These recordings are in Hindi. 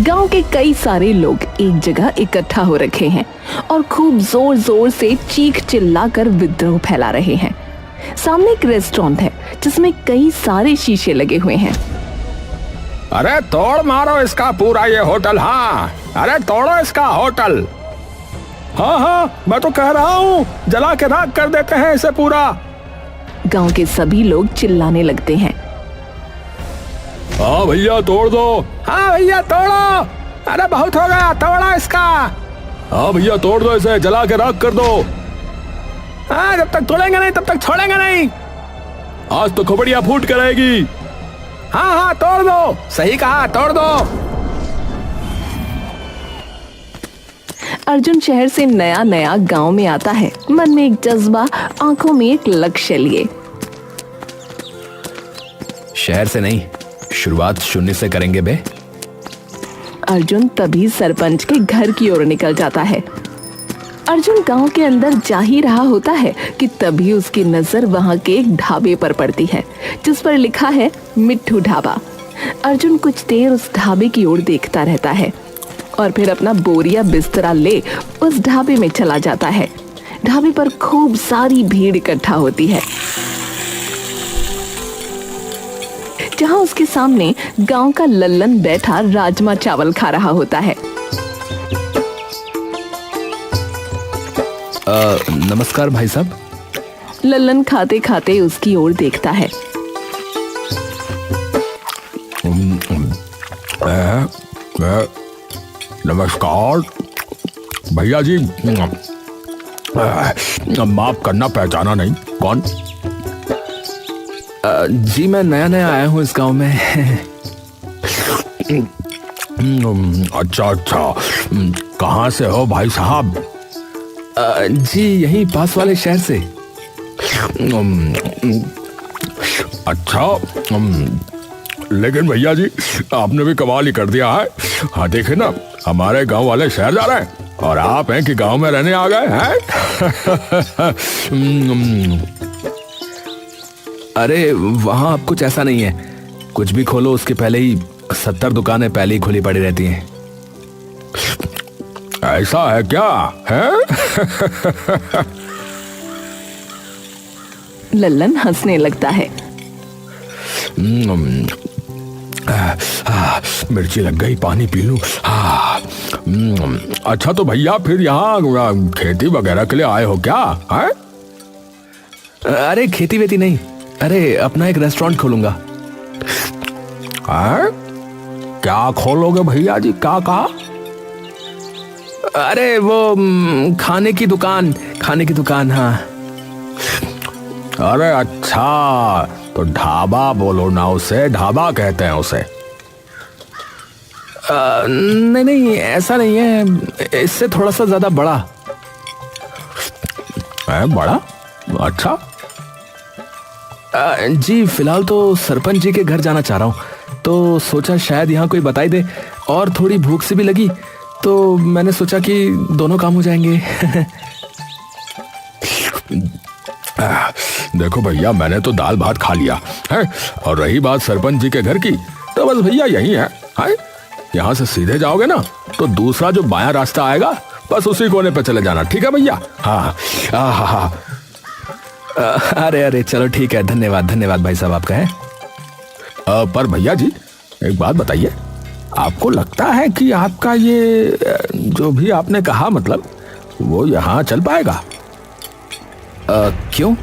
गांव के कई सारे लोग एक जगह इकट्ठा हो रखे हैं और खूब जोर जोर से चीख चिल्लाकर विद्रोह फैला रहे हैं। सामने एक रेस्टोरेंट है जिसमें कई सारे शीशे लगे हुए हैं। अरे तोड़ मारो इसका पूरा ये होटल। हाँ, अरे तोड़ो इसका होटल। हाँ, मैं तो कह रहा हूँ जला के राख कर देते हैं इसे पूरा। गांव के सभी लोग चिल्लाने लगते हैं। हाँ भैया तोड़ दो। हाँ भैया तोड़ो। अरे बहुत हो गया, तोड़ो इसका। हाँ भैया तोड़ दो इसे, जला के राख कर दो। हाँ, जब तक तोड़ेंगे नहीं तब तक छोड़ेंगे नहीं। आज तो खोपड़ियाँ फूट कर आएगी। हाँ तोड़ दो, सही कहा, तोड़ दो। अर्जुन शहर से नया नया गांव में आता है, मन में एक जज्बा, आंखों में एक लक्ष्य लिए। शहर से नहीं, शुरुआत शून्य से करेंगे बे। अर्जुन तभी सरपंच के घर की ओर निकल जाता है। अर्जुन गांव के अंदर जा ही रहा होता है कि तभी उसकी नजर वहां के एक ढाबे पर पड़ती है जिस पर लिखा है मिट्ठू ढाबा। अर्जुन कुछ देर उस ढाबे की ओर देखता रहता है और फिर अपना बोरिया बिस्तरा ले उस ढाबे में चला जाता है। ढाबे पर खूब सारी भीड़ इकट्ठा होती है जहां उसके सामने गांव का लल्लन बैठा राजमा चावल खा रहा होता है। नमस्कार भाई साहब। लल्लन खाते खाते उसकी ओर देखता है। नमस्कार भैया जी, माफ करना पहचाना नहीं, कौन? जी मैं नया नया आया हूँ इस गांव में। अच्छा, कहाँ से हो भाई साहब? जी यहीं पास वाले शहर से। अच्छा, लेकिन भैया जी आपने भी कमाल ही कर दिया है। हाँ देखे ना, हमारे गांव वाले शहर जा रहे हैं और आप हैं कि गांव में रहने आ गए हैं। अरे वहां अब कुछ ऐसा नहीं है, कुछ भी खोलो उसके पहले ही 70 दुकानें पहले ही खुली पड़ी रहती हैं। ऐसा है क्या है? लल्लन हंसने लगता है। मिर्ची लग गई, पानी पी लूं। अच्छा तो भैया फिर यहाँ खेती वगैरह के लिए आए हो क्या है? अरे खेती वेती नहीं, अरे अपना एक रेस्टोरेंट खोलूंगा। क्या खोलोगे भैया जी, क्या कहा? अरे वो खाने की दुकान। हाँ। अरे अच्छा, तो ढाबा बोलो ना उसे, ढाबा कहते हैं उसे। नहीं ऐसा नहीं है, इससे थोड़ा सा ज्यादा बड़ा है। बड़ा? अच्छा। जी फिलहाल तो सरपंच जी के घर जाना चाह रहा हूँ, तो सोचा शायद यहाँ कोई बताई दे, और थोड़ी भूख से भी लगी तो मैंने सोचा कि दोनों काम हो जाएंगे। देखो भैया, मैंने तो दाल भात खा लिया है, और रही बात सरपंच जी के घर की, तो बस भैया यही है। यहाँ से सीधे जाओगे ना तो दूसरा जो बायां रास्ता आएगा, बस उसी कोने पे चले जाना, ठीक है भैया? हाँ। अरे चलो ठीक है, धन्यवाद भाई साहब आपका है। पर भैया जी एक बात बताइए, आपको लगता है कि आपका ये जो भी आपने कहा, मतलब वो यहाँ चल पाएगा? क्यों?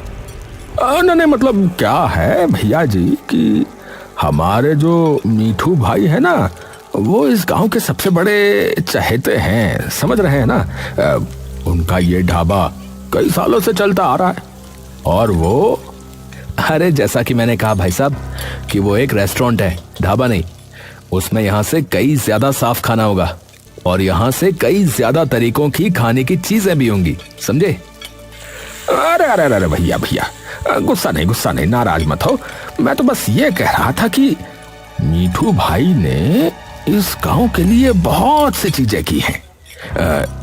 नहीं मतलब क्या है भैया जी कि हमारे जो मीठू भाई है ना, वो इस गांव के सबसे बड़े चहेते हैं, समझ रहे हैं ना? उनका ये ढाबा कई सालों से चलता आ रहा है, और वो, अरे जैसा कि मैंने कहा भाई साहब कि वो एक रेस्टोरेंट है, ढाबा नहीं। उसमें यहाँ से कई ज्यादा साफ खाना होगा, और यहाँ से कई ज्यादा तरीकों की खाने की चीजें भी होंगी, समझे? अरे भैया गुस्सा नहीं, नाराज मत हो। मैं तो बस ये कह रहा था कि मीठू भाई ने इस गांव के लिए बहुत सी चीजें की हैं।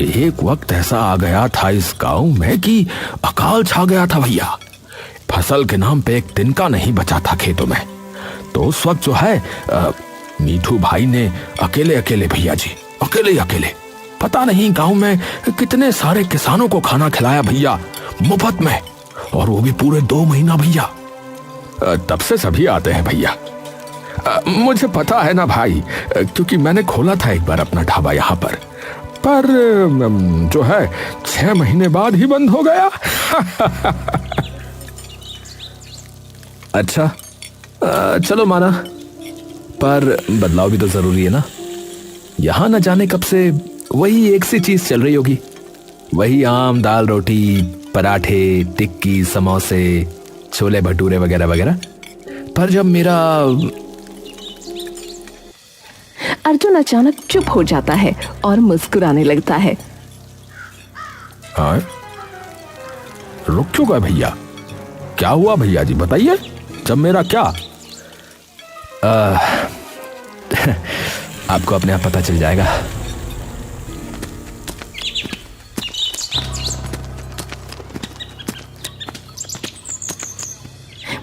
एक वक्त ऐसा आ गया था इस गांव में कि अकाल छा गया था भैया। फसल के नाम पे एक तिनका नहीं बचा था खेतों में। तो उस वक्त जो है मीठू भाई ने अकेले अकेले, भैया जी अकेले अकेले, पता नहीं गांव में कितने सारे किसानों को खाना खिलाया भैया, मुफ्त में, और वो भी पूरे 2 महीना भैया। तब से सभी आते हैं भैया। मुझे पता है ना भाई, क्योंकि मैंने खोला था एक बार अपना ढाबा यहाँ पर जो है 6 महीने बाद ही बंद हो गया। अच्छा, चलो माना, पर बदलाव भी तो जरूरी है ना। यहां न जाने कब से वही एक सी चीज चल रही होगी, वही आम दाल रोटी पराठे टिक्की समोसे छोले भटूरे वगैरह वगैरह। पर जब मेरा अर्जुन अचानक चुप हो जाता है और मुस्कुराने लगता है। हाँ, रुक क्यों गए भैया? क्या हुआ भैया जी, बताइए। जब मेरा क्या? आपको अपने आप पता चल जाएगा।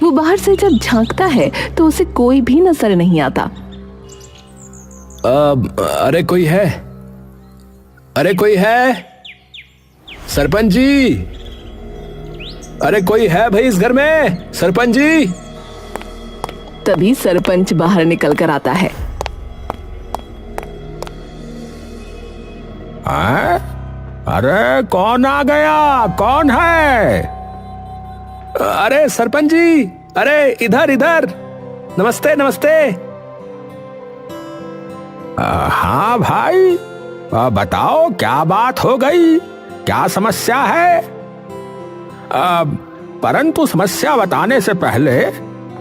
वो बाहर से जब झांकता है तो उसे कोई भी नजर नहीं आता। अरे कोई है, अरे कोई है, सरपंच जी, अरे कोई है भाई इस घर में, सरपंच जी। तभी सरपंच बाहर निकल कर आता है। अरे कौन आ गया, कौन है? अरे सरपंच जी, अरे इधर इधर, नमस्ते नमस्ते। हाँ भाई, बताओ क्या बात हो गई, क्या समस्या है? परंतु समस्या बताने से पहले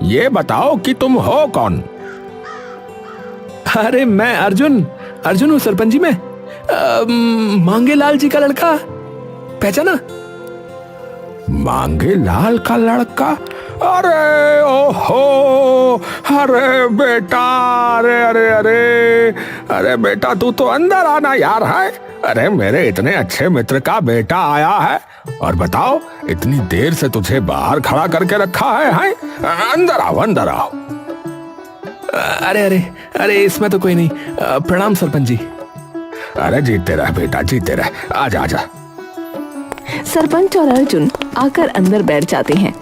ये बताओ कि तुम हो कौन? अरे मैं अर्जुन, अर्जुन हूँ सरपंच जी। मैं मांगेलाल जी का लड़का, पहचाना? मांगेलाल का लड़का? अरे ओहो, अरे बेटा, अरे अरे अरे अरे बेटा, तू तो अंदर आना यार है। अरे मेरे इतने अच्छे मित्र का बेटा आया है, और बताओ इतनी देर से तुझे बाहर खड़ा करके रखा है? अंदर आओ, अंदर आओ। अरे अरे अरे इसमें तो कोई नहीं। प्रणाम सरपंच जी। अरे जीते रह बेटा, जीते रह, आजा आजा। सरपंच और अर्जुन आकर अंदर बैठ जाते हैं।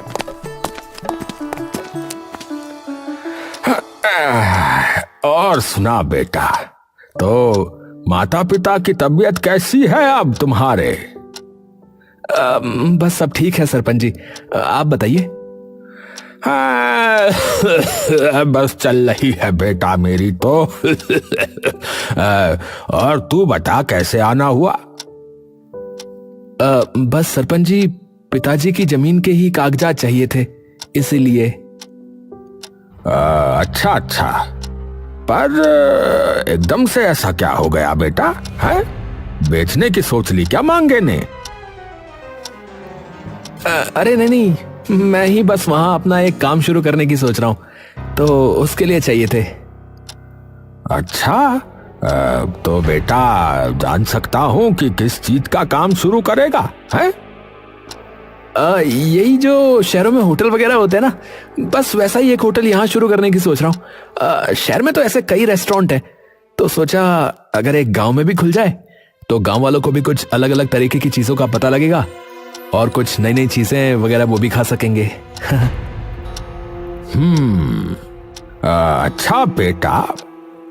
और सुना बेटा, तो माता पिता की तबीयत कैसी है अब तुम्हारे? बस सब ठीक है सरपंच जी, आप बताइए। बस चल रही है बेटा मेरी तो। और तू बता कैसे आना हुआ? बस सरपंच जी, पिताजी की जमीन के ही कागजात चाहिए थे, इसीलिए। अच्छा अच्छा, पर एकदम से ऐसा क्या हो गया बेटा? है बेचने की सोच ली क्या मांगे ने? अरे नहीं, मैं ही बस वहां अपना एक काम शुरू करने की सोच रहा हूं, तो उसके लिए चाहिए थे। अच्छा, तो बेटा जान सकता हूं कि किस चीज का काम शुरू करेगा? है यही जो शहरों में होटल वगैरह होते हैं ना, बस वैसा ही एक होटल यहाँ शुरू करने की सोच रहा हूँ। शहर में तो ऐसे कई रेस्टोरेंट हैं, तो सोचा अगर एक गांव में भी खुल जाए तो गांव वालों को भी कुछ अलग अलग तरीके की चीजों का पता लगेगा, और कुछ नई नई चीजें वगैरह वो भी खा सकेंगे। अच्छा बेटा,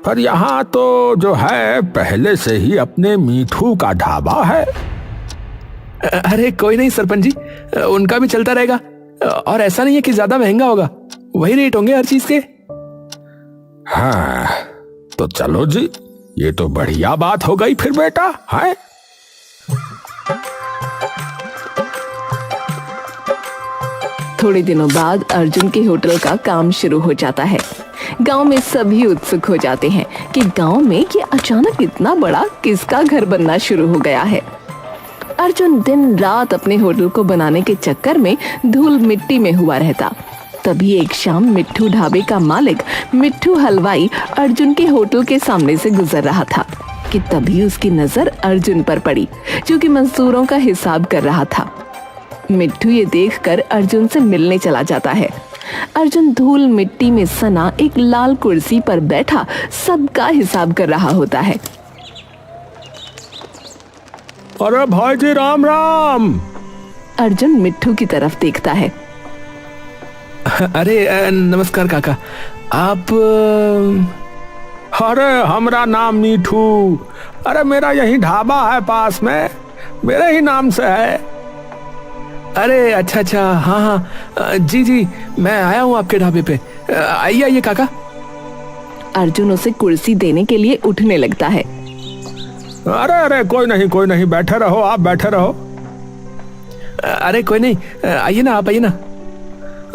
पर यहाँ तो जो है पहले से ही अपने मीठू का ढाबा है। अरे कोई नहीं सरपंच जी, उनका भी चलता रहेगा, और ऐसा नहीं है कि ज्यादा महंगा होगा, वही रेट होंगे हर चीज के। हाँ तो चलो जी, ये तो बढ़िया बात हो गई फिर बेटा। है थोड़े दिनों बाद अर्जुन के होटल का काम शुरू हो जाता है। गांव में सभी उत्सुक हो जाते हैं कि गांव में ये अचानक इतना बड़ा किसका घर बनना शुरू हो गया है। अर्जुन दिन रात अपने होटल को बनाने के चक्कर में धूल मिट्टी में हुआ रहता। तभी एक शाम मिट्ठू ढाबे का मालिक मिट्ठू हलवाई अर्जुन के होटल के सामने से गुजर रहा था कि तभी उसकी नजर अर्जुन पर पड़ी, जो कि मजदूरों का हिसाब कर रहा था। मिट्ठू ये देखकर अर्जुन से मिलने चला जाता है। अर्जुन धूल मिट्टी में सना एक लाल कुर्सी पर बैठा सबका हिसाब कर रहा होता है। अरे भाई जी राम राम। अर्जुन मिट्ठू की तरफ देखता है। अरे नमस्कार काका, आप अरे हमरा नाम मीठू। अरे मेरा यही ढाबा है पास में, मेरे ही नाम से है। अरे अच्छा अच्छा, हाँ हाँ जी जी, मैं आया हूँ आपके ढाबे पे। आइए आइए काका। अर्जुन उसे कुर्सी देने के लिए उठने लगता है। अरे अरे कोई नहीं, बैठे रहो, आप बैठे रहो। अरे कोई नहीं, आइए ना, आप आइए ना।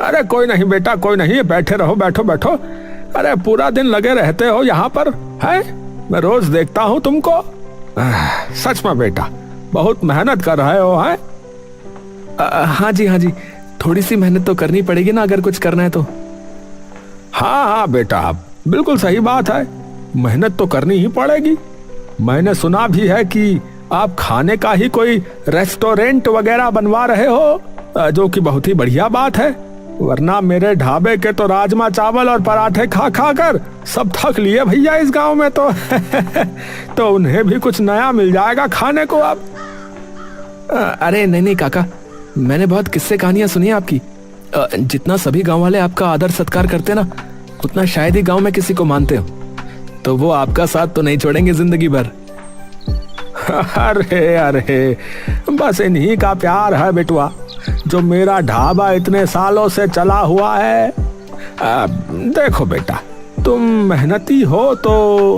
अरे कोई नहीं बेटा, कोई नहीं, बैठे रहो, बैठो बैठो। अरे पूरा दिन लगे रहते हो यहाँ पर, है? मैं रोज देखता हूँ तुमको। सच में बेटा बहुत मेहनत कर रहे हो, है? हाँ जी, थोड़ी सी मेहनत तो करनी पड़ेगी ना अगर कुछ करना है तो। हाँ बेटा, बिल्कुल सही बात है, मेहनत तो करनी ही पड़ेगी। मैंने सुना भी है कि आप खाने का ही कोई रेस्टोरेंट वगैरह बनवा रहे हो, जो कि बहुत ही बढ़िया बात है। वरना मेरे ढाबे के तो राजमा चावल और पराठे खा खा कर सब थक लिए भैया इस गांव में तो तो उन्हें भी कुछ नया मिल जाएगा खाने को अब। अरे नहीं काका, मैंने बहुत किस्से कहानियां सुनी है आपकी। जितना सभी गांव वाले आपका आदर सत्कार करते ना, उतना शायद ही गांव में किसी को मानते हो। तो वो आपका साथ तो नहीं छोड़ेंगे जिंदगी भर। अरे अरे बस इन्हीं का प्यार है बेटुआ, जो मेरा ढाबा इतने सालों से चला हुआ है। देखो बेटा, तुम मेहनती हो तो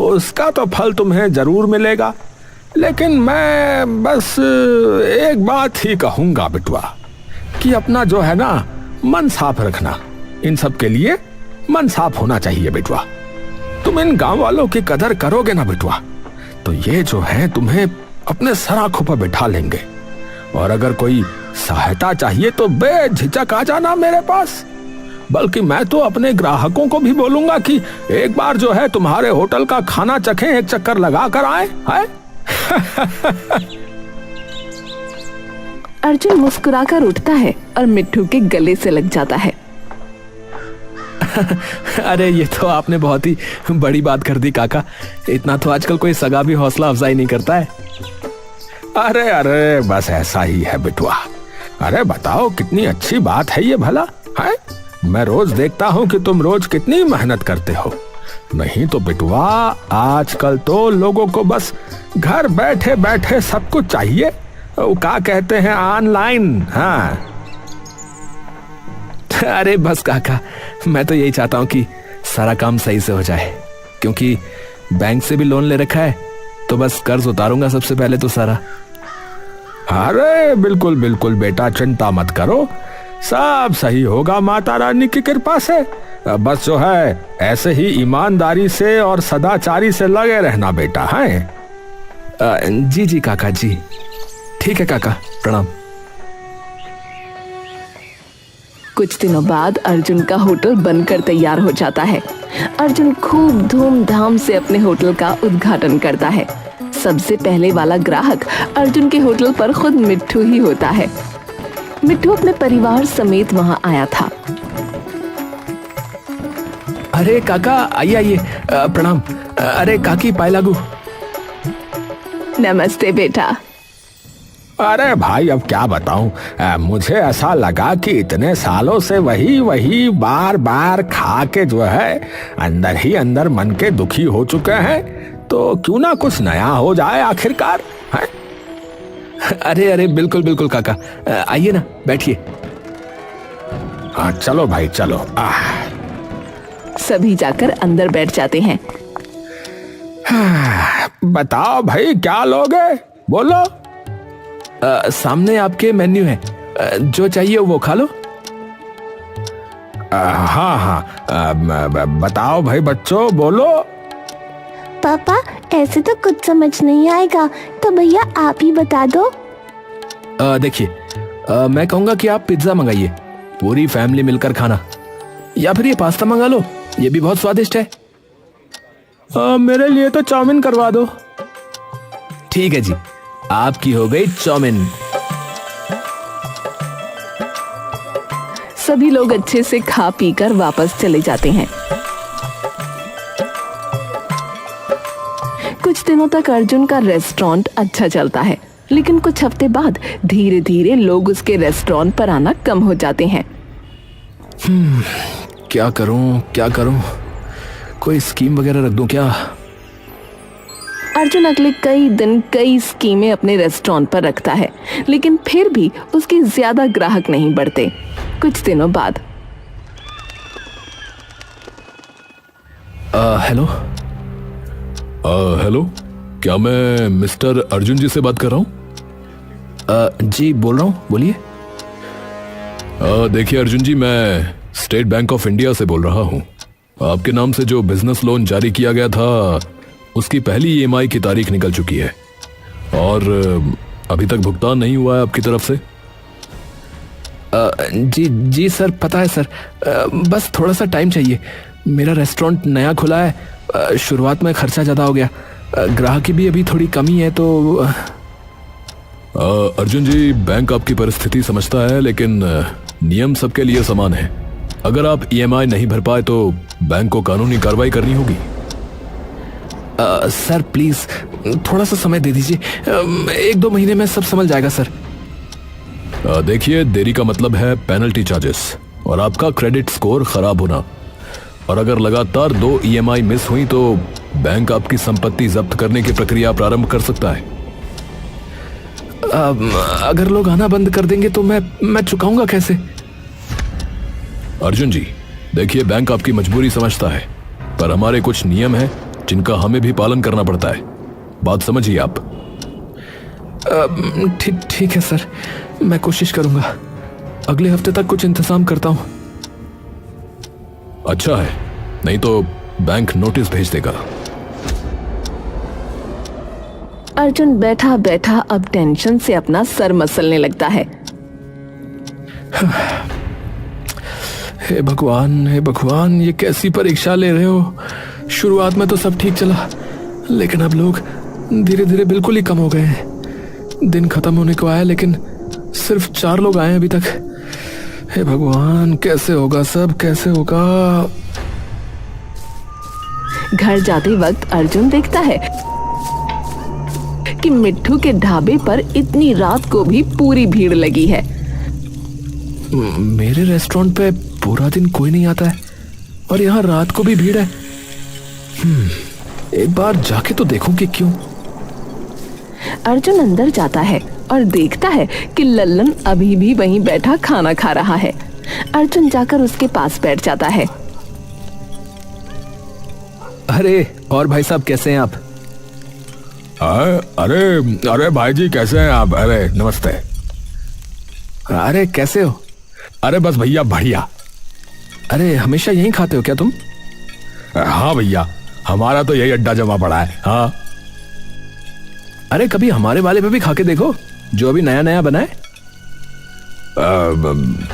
उसका तो फल तुम्हें जरूर मिलेगा, लेकिन मैं बस एक बात ही कहूंगा बेटुआ कि अपना जो है ना मन साफ रखना। इन सब के लिए मन साफ होना चाहिए बेटुआ। तुम इन गांव वालों की कदर करोगे ना बेटुआ, तो ये जो है तुम्हें अपने सर आंखों पर बिठा लेंगे। और अगर कोई सहायता चाहिए तो बेझिझक आ जाना मेरे पास। बल्कि मैं तो अपने ग्राहकों को भी बोलूंगा कि एक बार जो है तुम्हारे होटल का खाना चखें, एक चक्कर लगा कर आए, है? अर्जुन मुस्कुराकर उठता है और मिट्ठू के गले से लग जाता है। अरे ये तो आपने बहुत ही बड़ी बात कर दी काका, इतना तो आजकल कोई सगा भी हौसला अफजाई नहीं करता है। अरे अरे बस ऐसा ही है बेटुआ। अरे बताओ कितनी अच्छी बात है ये भला, है? मैं रोज देखता हूँ कि तुम रोज कितनी मेहनत करते हो। नहीं तो बेटुआ आजकल तो लोगों को बस घर बैठे बैठे सब कुछ चाहिए, वो क्या कहते हैं ऑनलाइन। हाँ अरे बस काका, मैं तो यही चाहता हूँ कि सारा काम सही से हो जाए, क्योंकि बैंक से भी लोन ले रखा है, तो बस कर्ज उतारूंगा सबसे पहले तो सारा। अरे बिल्कुल बिल्कुल बेटा, चिंता मत करो, सब सही होगा माता रानी की कृपा से। बस जो है ऐसे ही ईमानदारी से और सदाचारी से लगे रहना बेटा, है? जी जी काका जी, ठीक है काका, प्रणाम। कुछ दिनों बाद अर्जुन का होटल बनकर तैयार हो जाता है। अर्जुन खूब धूमधाम से अपने होटल का उद्घाटन करता है। सबसे पहले वाला ग्राहक अर्जुन के होटल पर खुद मिट्ठू ही होता है। मिट्ठू अपने परिवार समेत वहां आया था। अरे काका आइए आइए, प्रणाम। अरे काकी पाए लागू। नमस्ते बेटा। अरे भाई अब क्या बताऊं, मुझे ऐसा लगा कि इतने सालों से वही वही बार बार खा के जो है अंदर ही अंदर मन के दुखी हो चुके हैं, तो क्यों ना कुछ नया हो जाए आखिरकार, है? अरे अरे बिल्कुल बिल्कुल काका, आइए ना, बैठिए। चलो भाई चलो। सभी जाकर अंदर बैठ जाते हैं। बताओ भाई क्या लोगे, बोलो। सामने आपके मेन्यू है, जो चाहिए वो खा लो। हाँ हाँ, बताओ भाई बच्चों, बोलो। पापा ऐसे तो कुछ समझ नहीं आएगा, तो भैया आप ही बता दो। देखिए, मैं कहूँगा कि आप पिज्जा मंगाइए, पूरी फैमिली मिलकर खाना, या फिर ये पास्ता मंगा लो, ये भी बहुत स्वादिष्ट है। मेरे लिए तो चाउमीन करवा दो। ठीक है जी, आपकी हो गई चाउमीन। सभी लोग अच्छे से खा पी कर वापस चले जाते हैं। कुछ दिनों तक अर्जुन का रेस्टोरेंट अच्छा चलता है, लेकिन कुछ हफ्ते बाद धीरे धीरे लोग उसके रेस्टोरेंट पर आना कम हो जाते हैं। क्या करूं? कोई स्कीम वगैरह रख दूं क्या? अर्जुन अगले कई दिन कई स्कीमें अपने रेस्टोरेंट पर रखता है, लेकिन फिर भी उसके ज्यादा ग्राहक नहीं बढ़ते। कुछ दिनों बाद हेलो, क्या मैं मिस्टर अर्जुन जी से बात कर रहा हूँ? जी बोल रहा हूँ, बोलिए। देखिए अर्जुन जी, मैं स्टेट बैंक ऑफ इंडिया से बोल रहा हूँ। आपके नाम से जो बिजनेस लोन जारी किया गया था, उसकी पहली ईएमआई की तारीख निकल चुकी है और अभी तक भुगतान नहीं हुआ है आपकी तरफ से। जी सर, पता है सर, बस थोड़ा सा टाइम चाहिए। मेरा रेस्टोरेंट नया खुला है, शुरुआत में खर्चा ज़्यादा हो गया, ग्राहकी भी अभी थोड़ी कमी है तो। अर्जुन जी, बैंक आपकी परिस्थिति समझता है, लेकिन नियम सबके लिए समान है। अगर आप ईएमआई नहीं भर पाए तो बैंक को कानूनी कार्रवाई करनी होगी। सर प्लीज थोड़ा सा समय दे दीजिए, 1-2 महीने में सब समझ जाएगा सर। देखिए, देरी का मतलब है पेनल्टी चार्जेस और आपका क्रेडिट स्कोर खराब होना। और अगर लगातार 2 ईएमआई मिस हुई तो बैंक आपकी संपत्ति जब्त करने की प्रक्रिया प्रारंभ कर सकता है। अगर लोग आना बंद कर देंगे तो मैं चुकाऊंगा कैसे? अर्जुन जी, देखिए, बैंक आपकी मजबूरी समझता है, पर हमारे कुछ नियम हैं जिनका हमें भी पालन करना पड़ता है। बात समझिए आप। ठीक है सर, मैं कोशिश करूंगा। अगले हफ्ते तक कुछ इंतजाम करता हूं। अच्छा है, नहीं तो बैंक नोटिस भेज देगा। अर्जुन बैठा बैठा अब टेंशन से अपना सर मसलने लगता है। हे भगवान, ये कैसी परीक्षा ले रहे हो? शुरुआत में तो सब ठीक चला, लेकिन अब लोग धीरे धीरे बिल्कुल ही कम हो गए हैं। दिन खत्म होने को आया, लेकिन सिर्फ 4 लोग आए अभी तक। हे भगवान, कैसे होगा सब, कैसे होगा? घर जाते वक्त अर्जुन देखता है कि मिट्ठू के ढाबे पर इतनी रात को भी पूरी भीड़ लगी है। मेरे रेस्टोरेंट पे पूरा दिन कोई नहीं आता है और यहाँ रात को भी भीड़ है। एक बार जाके तो देखूं कि क्यों। अर्जुन अंदर जाता है और देखता है कि लल्लन अभी भी वहीं बैठा खाना खा रहा है। अर्जुन जाकर उसके पास बैठ जाता है। अरे और भाई साहब, कैसे हैं आप? अरे भाई जी, कैसे हैं आप? अरे नमस्ते। अरे कैसे हो? अरे बस भैया, बढ़िया। अरे हमेशा यहीं खाते हो क्या तुम? हाँ भैया, हमारा तो यही अड्डा जमा पड़ा है। हाँ। अरे कभी हमारे वाले पे भी खा के देखो, जो अभी नया नया बना है।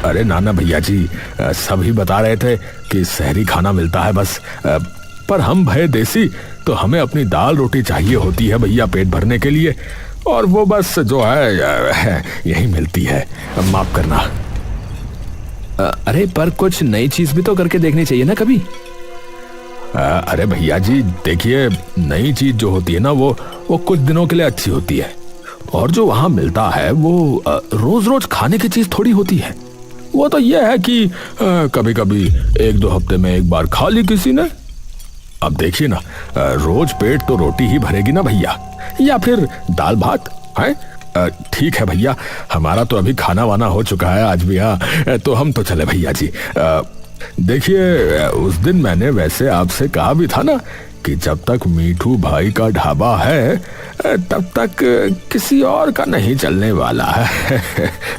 अरे नाना भैया जी, सभी बता रहे थे कि शहरी खाना मिलता है बस, पर हम भय देसी, तो हमें अपनी दाल रोटी चाहिए होती है भैया पेट भरने के लिए, और वो बस जो है यही मिलती है। माफ करना। अरे पर कुछ नई चीज भी तो करके देखनी चाहिए ना कभी। अरे भैया जी, देखिए, नई चीज जो होती है ना, वो कुछ दिनों के लिए अच्छी होती है, और जो वहां मिलता है वो रोज रोज खाने की चीज थोड़ी होती है। वो तो ये है कि कभी कभी 1-2 हफ्ते में एक बार खा ली किसी ने। अब देखिए ना, रोज पेट तो रोटी ही भरेगी ना भैया, या फिर दाल भात है। ठीक है भैया, हमारा तो अभी खाना वाना हो चुका है आज भी। हाँ, तो हम तो चले भैया जी। देखिए, उस दिन मैंने वैसे आपसे कहा भी था ना कि जब तक मीठू भाई का ढाबा है तब तक किसी और का नहीं चलने वाला है।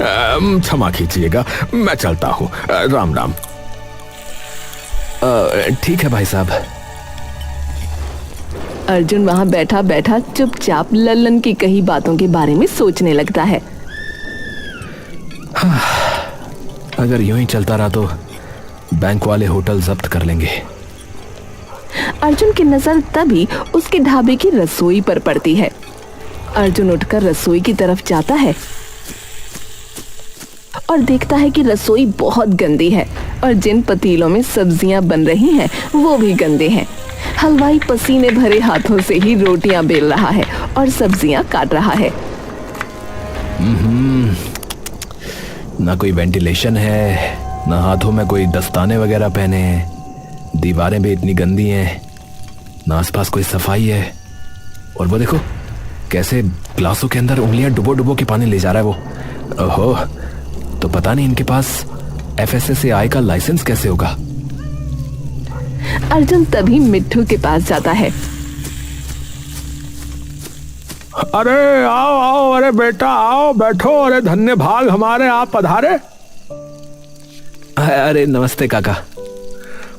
क्षमा कीजिएगा, मैं चलता हूँ। राम राम। ठीक है भाई साहब। अर्जुन वहां बैठा बैठा चुपचाप लल्लन की कही बातों के बारे में सोचने लगता है। अगर यूं ही चलता रहा तो बैंक वाले होटल जब्त कर लेंगे। अर्जुन की नजर तभी उसके ढाबे की रसोई पर पड़ती है। अर्जुन उठकर रसोई की तरफ जाता है और देखता है कि रसोई बहुत गंदी है और जिन पतीलों में सब्जियां बन रही हैं वो भी गंदे हैं। हलवाई पसीने भरे हाथों से ही रोटियां बेल रहा है और सब्जियां काट रहा है। ना कोई वेंटिलेशन है, ना हाथों में कोई दस्ताने वगैरह पहने हैं, दीवारें भी इतनी गंदी हैं, ना आसपास कोई सफाई है। और वो देखो कैसे ग्लासों के अंदर उंगलियां डुबो डुबो के पानी ले जा रहा है वो। ओहो, तो पता नहीं इनके पास FSSAI का लाइसेंस कैसे होगा। अर्जुन तभी मिट्ठू के पास जाता है। अरे आओ आओ, अरे बेटा आओ, बैठो, अरे धन्य भाग हमारे, आप पधारे। अरे नमस्ते काका।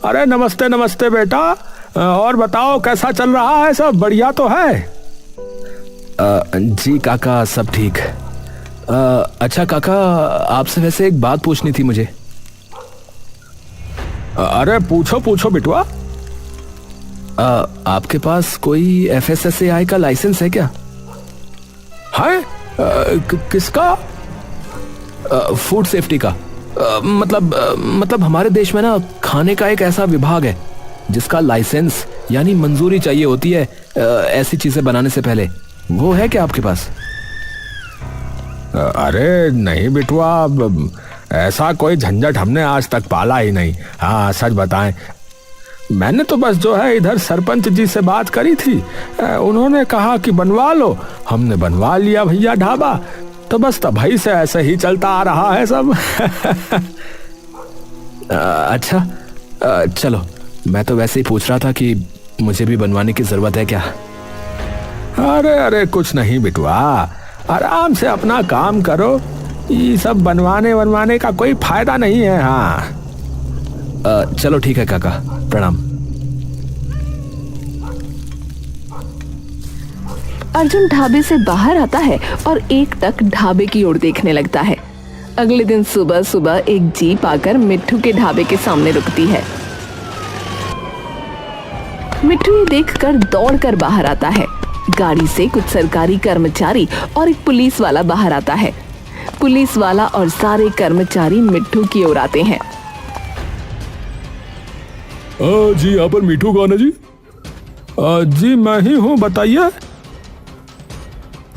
अरे नमस्ते नमस्ते बेटा, और बताओ कैसा चल रहा है, सब बढ़िया तो है? जी काका, सब ठीक। अच्छा काका, आपसे वैसे एक बात पूछनी थी मुझे। अरे पूछो पूछो बिटुआ। आपके पास कोई FSSAI का लाइसेंस है क्या? है? किसका? फूड सेफ्टी का। मतलब हमारे देश में ना खाने का एक ऐसा विभाग है जिसका लाइसेंस यानी मंजूरी चाहिए होती है ऐसी चीजें बनाने से पहले। वो है क्या आपके पास? अरे नहीं बिटुआ, ऐसा कोई झंझट हमने आज तक पाला ही नहीं। हाँ सच बताएं, मैंने तो बस जो है इधर सरपंच जी से बात करी थी, उन्होंने कहा कि बनवा लो, हमने बनवा लिया भैया ढाबा, तो बस तभी से ऐसे ही चलता आ रहा है सब। अच्छा, चलो, मैं तो वैसे ही पूछ रहा था कि मुझे भी बनवाने की जरूरत है क्या। अरे अरे कुछ नहीं बिटुआ, आराम से अपना काम करो, ये सब बनवाने का कोई फायदा नहीं है। हाँ चलो ठीक है काका, प्रणाम। अर्जुन ढाबे से बाहर आता है और एकटक ढाबे की ओर देखने लगता है। अगले दिन सुबह सुबह एक जीप आकर मिट्ठू के ढाबे के सामने रुकती है। मिट्ठू ये देखकर दौड़कर बाहर आता है। गाड़ी से कुछ सरकारी कर्मचारी और एक पुलिस वाला बाहर आता है। पुलिस वाला और सारे कर्मचारी मिट्ठू की ओर आते हैं। जी यहाँ पर मिट्ठू कौन है जी? जी मैं ही हूँ, बताइए।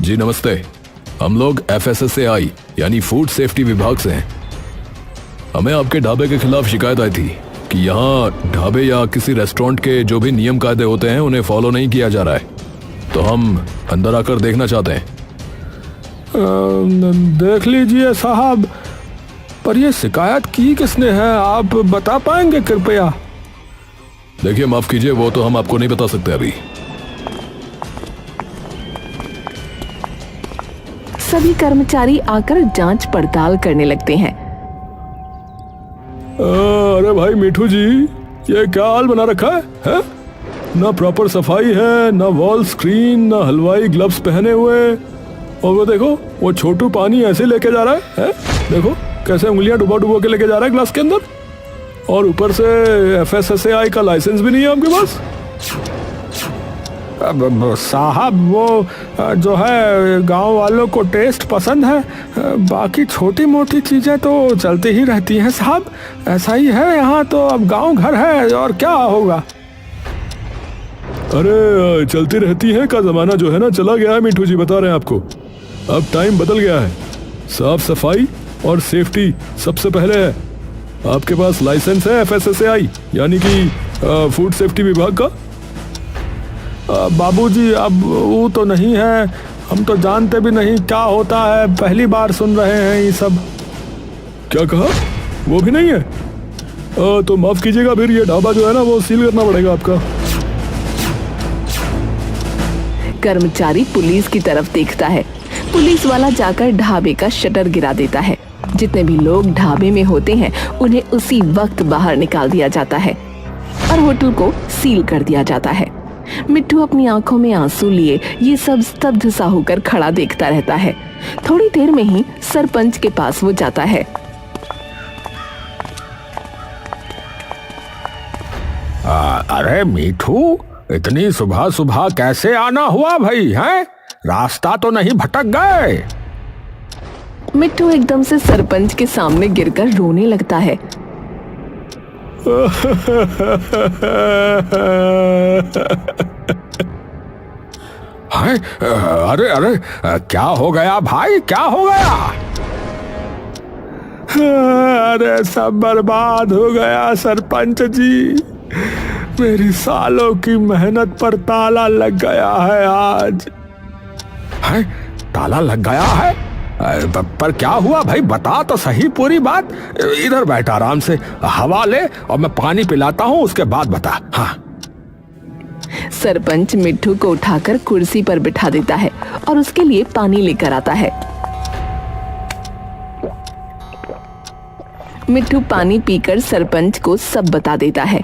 जी नमस्ते, हम लोग FSSAI यानी फूड सेफ्टी विभाग से हैं। हमें आपके ढाबे के खिलाफ शिकायत आई थी कि यहाँ ढाबे या किसी रेस्टोरेंट के जो भी नियम कायदे होते हैं उन्हें फॉलो नहीं किया जा रहा है, तो हम अंदर आकर देखना चाहते हैं। देख लीजिए साहब, पर ये शिकायत की किसने है, आप बता पाएंगे कृपया? देखिए माफ कीजिए, वो तो हम आपको नहीं बता सकते अभी। सभी कर्मचारी आकर जांच पड़ताल करने लगते हैं। अरे भाई मिठू जी, ये क्या हाल बना रखा है? ना प्रॉपर सफाई है, ना वॉल स्क्रीन, ना हलवाई ग्लव्स पहने हुए, और वो देखो वो छोटू पानी ऐसे लेके जा रहा है? देखो कैसे उंगलियां डुबा डुबा के लेके जा रहा है ग्लास के अंदर, और ऊपर से FSSAI का लाइसेंस भी नहीं है आपके पास। साहब वो जो है गांव वालों को टेस्ट पसंद है, बाकी छोटी मोटी चीजें तो चलती ही रहती हैं साहब, ऐसा ही है यहाँ तो, अब गांव घर है और क्या होगा। अरे चलती रहती है का जमाना जो है ना चला गया है मिठू जी, बता रहे हैं आपको, अब टाइम बदल गया है। साफ सफाई और सेफ्टी सबसे पहले है। आपके पास लाइसेंस है FSSAI यानी कि फूड सेफ्टी विभाग का? बाबूजी अब वो तो नहीं है, हम तो जानते भी नहीं क्या होता है, पहली बार सुन रहे हैं ये सब। क्या कहा? वो भी नहीं है? तो माफ कीजिएगा, फिर ये ढाबा जो है ना वो सील करना पड़ेगा आपका। कर्मचारी पुलिस की तरफ देखता है। पुलिस वाला जाकर ढाबे का शटर गिरा देता है। जितने भी लोग ढाबे में होते हैं उन्हें उसी वक्त बाहर निकाल दिया जाता है और होटल को सील कर दिया जाता है। मिट्ठू अपनी आंखों में आंसू लिए ये सब स्तब्ध सा होकर खड़ा देखता रहता है। थोड़ी देर में ही सरपंच के पास वो जाता है। अरे मिठू, इतनी सुबह सुबह कैसे आना हुआ भाई? हैं, रास्ता तो नहीं भटक गए? मिट्टू एकदम से सरपंच के सामने गिरकर रोने लगता है। हाय, अरे अरे, क्या हो गया भाई, क्या हो गया? अरे सब बर्बाद हो गया सरपंच जी, मेरी सालों की मेहनत पर ताला लग गया है आज। है? ताला लग गया है? पर क्या हुआ भाई, बता तो सही पूरी बात। इधर बैठ आराम से, हवा ले और मैं पानी पिलाता हूँ, उसके बाद बता। हाँ। सरपंच मिट्टू को उठाकर कुर्सी पर बिठा देता है और उसके लिए पानी लेकर आता है। मिट्टू पानी पीकर सरपंच को सब बता देता है।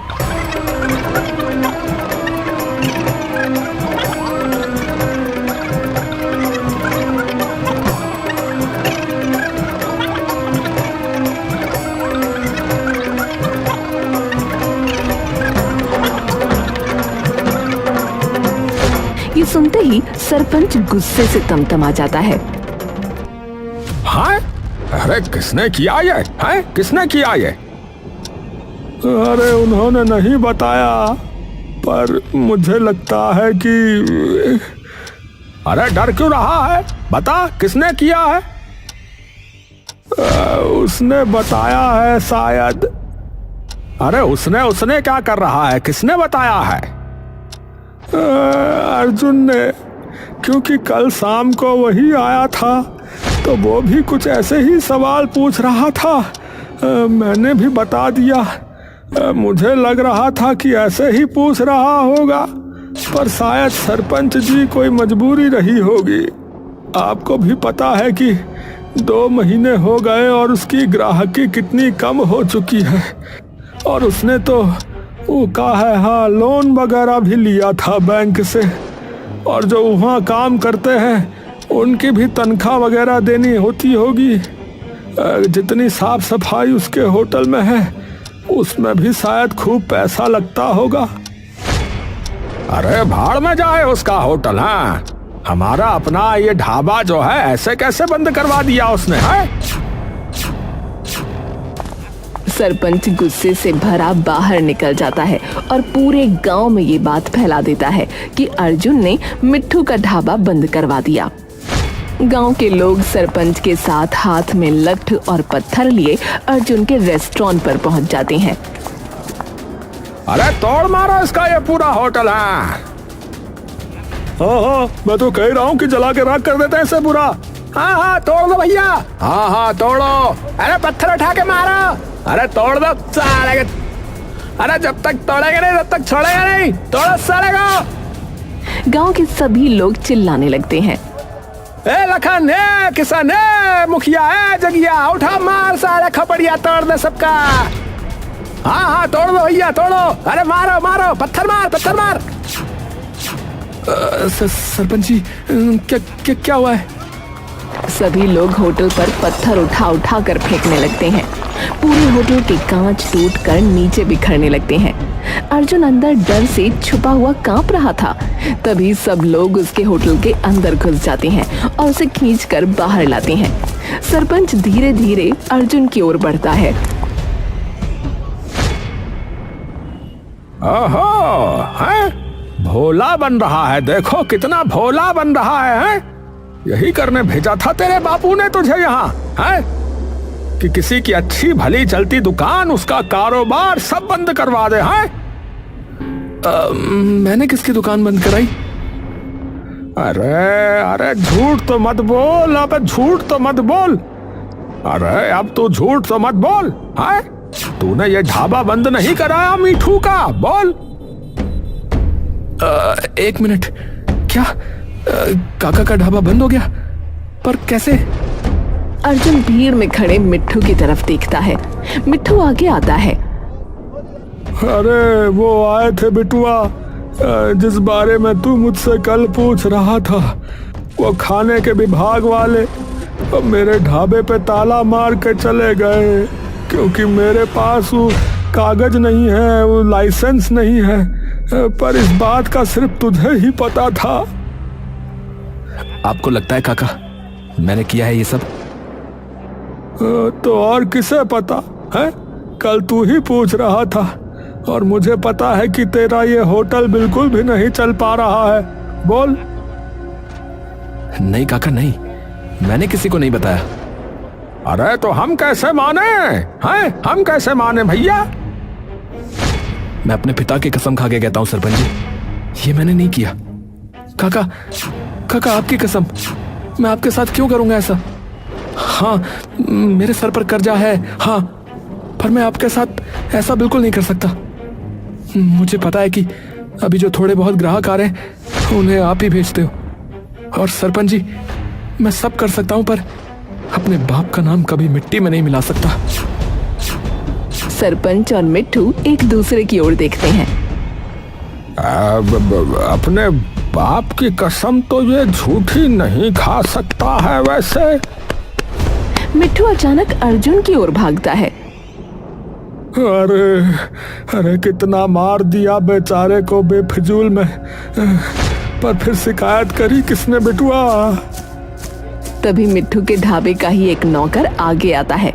ये सुनते ही सरपंच गुस्से से तमतमा जाता है। हाँ? अरे किसने किया ये? है? किसने किया ये? अरे उन्होंने नहीं बताया, पर मुझे लगता है कि... अरे डर क्यों रहा है, बता किसने किया है? उसने बताया है शायद। अरे उसने क्या कर रहा है, किसने बताया है? अर्जुन ने, क्योंकि कल शाम को वही आया था तो वो भी कुछ ऐसे ही सवाल पूछ रहा था। मैंने भी बता दिया। मुझे लग रहा था कि ऐसे ही पूछ रहा होगा, पर शायद सरपंच जी कोई मजबूरी रही होगी। आपको भी पता है कि 2 महीने हो गए और उसकी ग्राहकी कितनी कम हो चुकी है, और उसने तो वो कहा है, हाँ, लोन वगैरह भी लिया था बैंक से, और जो वहाँ काम करते हैं उनकी भी तनख्वाह वगैरह देनी होती होगी। जितनी साफ सफाई उसके होटल में है उसमें भी शायद खूब पैसा लगता होगा। अरे भाड़ में जाए उसका होटल। हाँ, हमारा अपना ये ढाबा जो है ऐसे कैसे बंद करवा दिया उसने? है? सरपंच गुस्से से भरा बाहर निकल जाता है और पूरे गांव में ये बात फैला देता है कि अर्जुन ने मिट्टू का ढाबा बंद करवा दिया। गांव के लोग सरपंच के साथ हाथ में लठ और पत्थर लिए अर्जुन के रेस्टोरेंट पर पहुंच जाते हैं। अरे तोड़ मारो इसका ये पूरा होटल। है? हाँ, मैं तो कह रहा हूँ कि जला के राख कर देते हैं इसे पूरा। हाँ, तोड़ दो भैया। हाँ, तोड़ो। अरे पत्थर उठा के मारो। अरे तोड़ दो साले। अरे जब तक तोड़ेगा नहीं तब तक छोड़ेगा नहीं, तोड़ो साले को। गांव के सभी लोग चिल्लाने लगते हैं। ए लखन, ए किसान, ए मुखिया, ए जगिया, उठा मार साले, खपड़िया तोड़ दे सबका। हाँ, तोड़ दो भैया, तोड़ो। अरे मारो मारो, पत्थर मार, पत्थर मार। सरपंच जी, क्या हुआ है? सभी लोग होटल पर पत्थर उठा कर फेंकने लगते हैं। पूरे होटल के कांच टूटकर नीचे बिखरने लगते हैं। अर्जुन अंदर डर से छुपा हुआ कांप रहा था। तभी सब लोग उसके होटल के अंदर घुस जाते हैं और उसे खींचकर बाहर लाते हैं। सरपंच धीरे धीरे अर्जुन की ओर बढ़ता है। ओहो, है? भोला बन रहा है, देखो कितना भोला बन रहा है? यही करने भेजा था तेरे बापू ने तुझे यहाँ, है? कि किसी की अच्छी भली चलती दुकान, उसका कारोबार सब बंद करवा दे। हैं? मैंने किसकी दुकान बंद कराई? अरे झूठ तो मत बोल, अब झूठ तो मत बोल। अरे अब तू झूठ तो मत बोल। है? तूने ये ढाबा बंद नहीं कराया मीठू का, बोल। 1 मिनट, क्या काका का ढाबा बंद हो गया? पर कैसे? अर्जुन भीड़ में खड़े मिट्टू की तरफ देखता है। मिट्टू आगे आता है। अरे वो आए थे बिटुआ, जिस बारे में तू मुझसे कल पूछ रहा था। वो खाने के विभाग वाले अब मेरे ढाबे पे ताला मार के चले गए, क्योंकि मेरे पास वो कागज नहीं है, वो लाइसेंस नहीं है। पर इस बात का सिर्फ तुझे ही पता था। आपको लगता है काका मैंने किया है ये सब? तो और किसे पता है? कल तू ही पूछ रहा था और मुझे पता है कि तेरा ये होटल बिल्कुल भी नहीं चल पा रहा है। बोल। नहीं काका नहीं, मैंने किसी को नहीं बताया। अरे तो हम कैसे माने हैं? हम कैसे माने भैया? मैं अपने पिता की कसम खा के कहता हूं सरपंच जी, ये मैंने नहीं किया। काका काका आपकी कसम, मैं आपके साथ क्यों करूंगा ऐसा? हाँ मेरे सर पर कर्जा है, हाँ, पर मैं आपके साथ ऐसा बिल्कुल नहीं कर सकता। मुझे पता है कि अभी जो थोड़े बहुत ग्राहक आ रहे हैं उन्हें आप ही भेजते हो। और सरपंच जी, मैं सब कर सकता हूं पर अपने बाप का नाम कभी मिट्टी में नहीं मिला सकता। सरपंच और मिट्ठू एक दूसरे की ओर देखते हैं। अपने बाप की कसम तो ये झूठी नहीं खा सकता है वैसे। मिट्ठू अचानक अर्जुन की ओर भागता है। अरे अरे कितना मार दिया बेचारे को बेफिजूल में, पर फिर शिकायत करी किसने बिटुआ? तभी मिट्ठू के ढाबे का ही एक नौकर आगे आता है।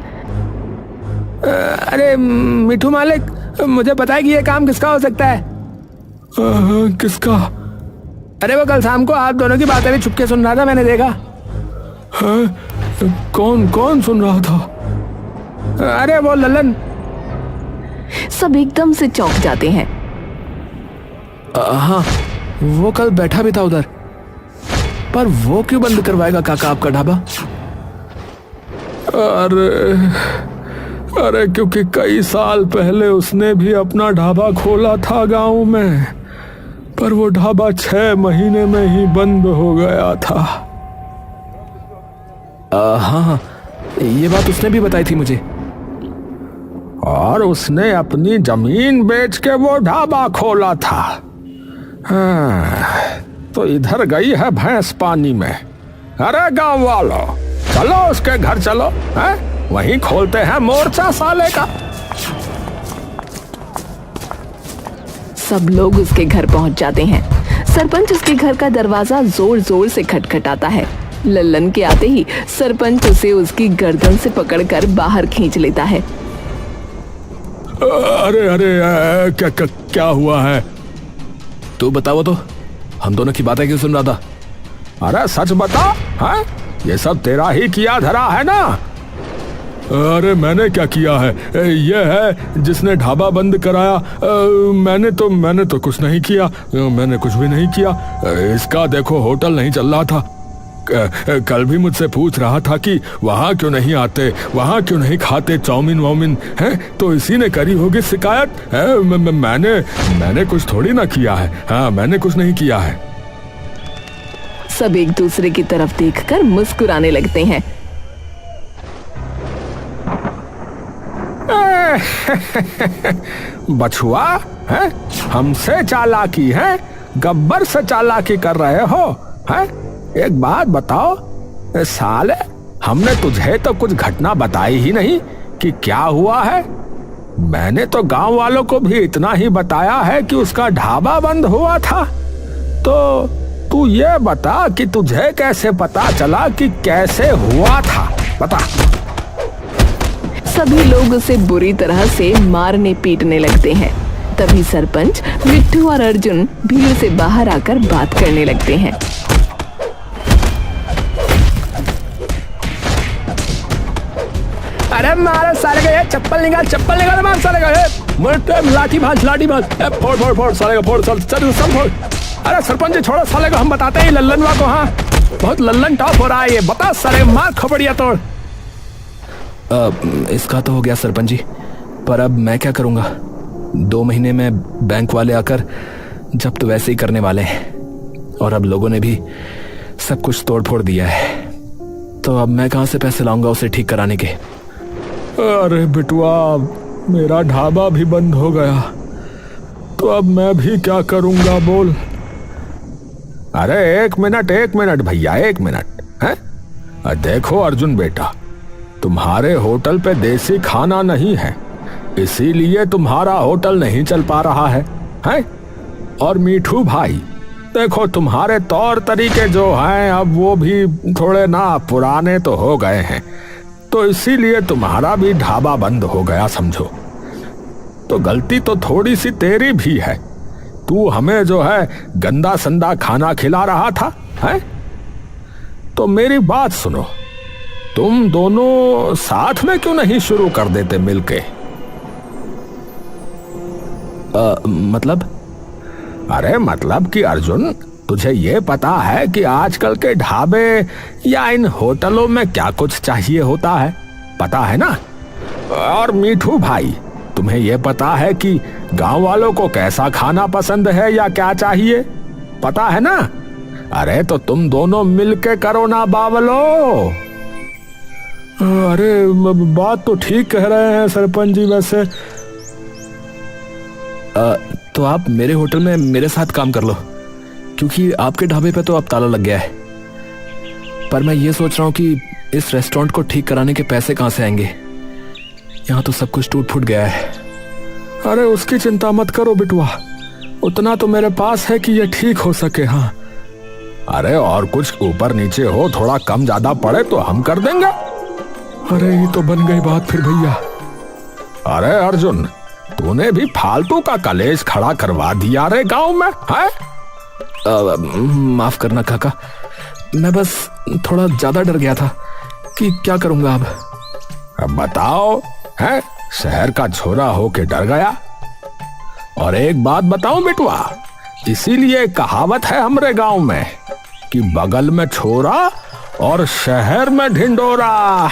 अरे मिट्ठू मालिक, मुझे पता है कि ये काम किसका हो सकता है। किसका? अरे वो कल शाम को आप दोनों की बातें भी छुपके सुन रहा था, मैंने देखा। कौन कौन सुन रहा था? अरे वो ललन। सब एकदम से चौंक जाते हैं। हाँ, वो कल बैठा भी था उधर, पर वो क्यों बंद करवाएगा काका आपका ढाबा? अरे क्योंकि कई साल पहले उसने भी अपना ढाबा खोला था गांव में, पर वो ढाबा 6 महीने में ही बंद हो गया था। हाँ, ये बात उसने भी बताई थी मुझे। और उसने अपनी जमीन बेच के वो ढाबा खोला था। तो इधर गई है भैंस पानी में। अरे गांव वालों, चलो उसके घर चलो, वहीं खोलते हैं मोर्चा साले का। सब लोग उसके घर पहुंच जाते हैं। सरपंच उसके घर का दरवाजा जोर जोर से खटखटाता है। लल्लन के आते ही सरपंच उसे उसकी गर्दन से पकड़कर बाहर खींच लेता है। अरे अरे क्या हुआ है? तू बताओ तो, हम दोनों की बातें क्यों सुन रहा था? अरे सच बता, है ये सब तेरा ही किया धरा है ना? अरे मैंने क्या किया है? ये है जिसने ढाबा बंद कराया। मैंने तो कुछ नहीं किया, मैंने कुछ भी नहीं किया। इसका देखो होटल नहीं चल रहा था। कल भी मुझसे पूछ रहा था कि वहाँ क्यों नहीं आते, वहाँ क्यों नहीं खाते चाउमीन वाउमीन, है तो इसी ने करी होगी शिकायत। मैंने कुछ थोड़ी ना किया है। हाँ, मैंने कुछ नहीं किया है। सब एक दूसरे की तरफ देखकर मुस्कुराने लगते हैं। बछुआ, है हमसे चालाकी है, गब्बर से चालाकी कर रहे हो, है? एक बात बताओ साले, हमने तुझे तो कुछ घटना बताई ही नहीं कि क्या हुआ है। मैंने तो गांव वालों को भी इतना ही बताया है कि उसका ढाबा बंद हुआ था। तो तू ये बता कि तुझे कैसे पता चला कि कैसे हुआ था, बता। सभी लोग उसे बुरी तरह से मारने पीटने लगते हैं। तभी सरपंच, मिट्ठू और अर्जुन भीड़ से बाहर आकर बात करने लगते हैं। अरे मारे साले का, ये चप्पल निकाल मार साले का, लाठी भाज फोड़ साले का, फोड़ सब फोड़। अरे सरपंच जी छोड़ो साले को, हम बताते हैं लल्लनवा को। हाँ, बहुत लल्लन टॉप हो रहा है ये, बता साले मार खबड़िया तोड़। इसका तो हो गया सरपंच जी, पर अब मैं क्या करूंगा? 2 महीने में बैंक वाले आकर जब्त वैसे ही करने वाले हैं, और अब लोगों ने भी सब कुछ तोड़ फोड़ दिया है। तो अब मैं कहां से पैसे लाऊंगा उसे ठीक कराने के? अरे बिटुआ, मेरा ढाबा भी बंद हो गया, तो अब मैं भी क्या करूंगा बोल? अरे एक मिनट भैया, 1 मिनट है। देखो अर्जुन बेटा, तुम्हारे होटल पे देसी खाना नहीं है, इसीलिए तुम्हारा होटल नहीं चल पा रहा है? और मीठू भाई, देखो तुम्हारे तौर तरीके जो हैं अब वो भी थोड़े ना पुराने तो हो गए हैं। तो इसीलिए तुम्हारा भी ढाबा बंद हो गया समझो। तो गलती तो थोड़ी सी तेरी भी है। तू हमें जो है गंदा संदा खाना खिला रहा था, है? तो मेरी बात सुनो, तुम दोनों साथ में क्यों नहीं शुरू कर देते मिलके? मतलब? अरे मतलब कि अर्जुन, तुझे ये पता है कि आजकल के ढाबे या इन होटलों में क्या कुछ चाहिए होता है, पता है ना? और मीठू भाई, तुम्हें ये पता है कि गांव वालों को कैसा खाना पसंद है या क्या चाहिए, पता है ना? अरे तो तुम दोनों मिलके करो ना बावलो। अरे बात तो ठीक कह रहे हैं सरपंच जी। वैसे तो आप मेरे होटल में मेरे साथ काम कर लो, क्योंकि आपके ढाबे पे तो अब ताला लग गया है। पर मैं ये सोच रहा हूँ कि इस रेस्टोरेंट को ठीक कराने के पैसे कहाँ से आएंगे? यहाँ तो सब कुछ टूट फूट गया है। अरे उसकी चिंता मत करो बिटुआ, उतना तो मेरे पास है कि ये ठीक हो सके। हाँ, अरे और कुछ ऊपर नीचे हो, थोड़ा कम ज्यादा पड़े तो हम कर देंगे। अरे ये तो बन गई बात फिर भैया। अरे अर्जुन, तूने भी फालतू का कलेश खड़ा करवा दिया रे गांव में, है? माफ करना काका, मैं बस थोड़ा ज्यादा डर गया था कि क्या करूंगा अब। अब बताओ, है? शहर का छोरा होके डर गया? और एक बात बताऊं बेटवा, इसीलिए कहावत है हमरे गांव में कि बगल में छोरा और शहर में ढिंडोरा।